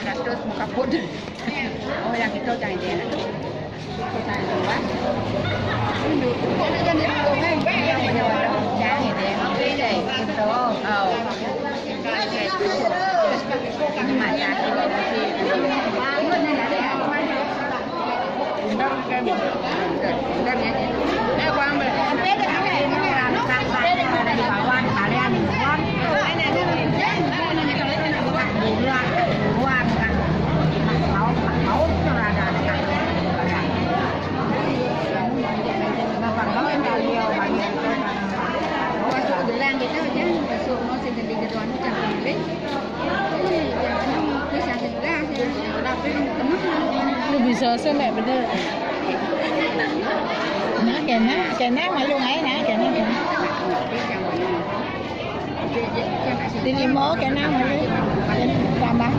100 muka pun. Oh yang kita cari dia. Kita cari luar. Ini jadi dulu kan yang banyak orang cari dia. Oke deh. Betul. Oh. Ini macam Lu bisa selek bener. Nah, kena malu ngai nah, kena. Di limo kena malu. Tambah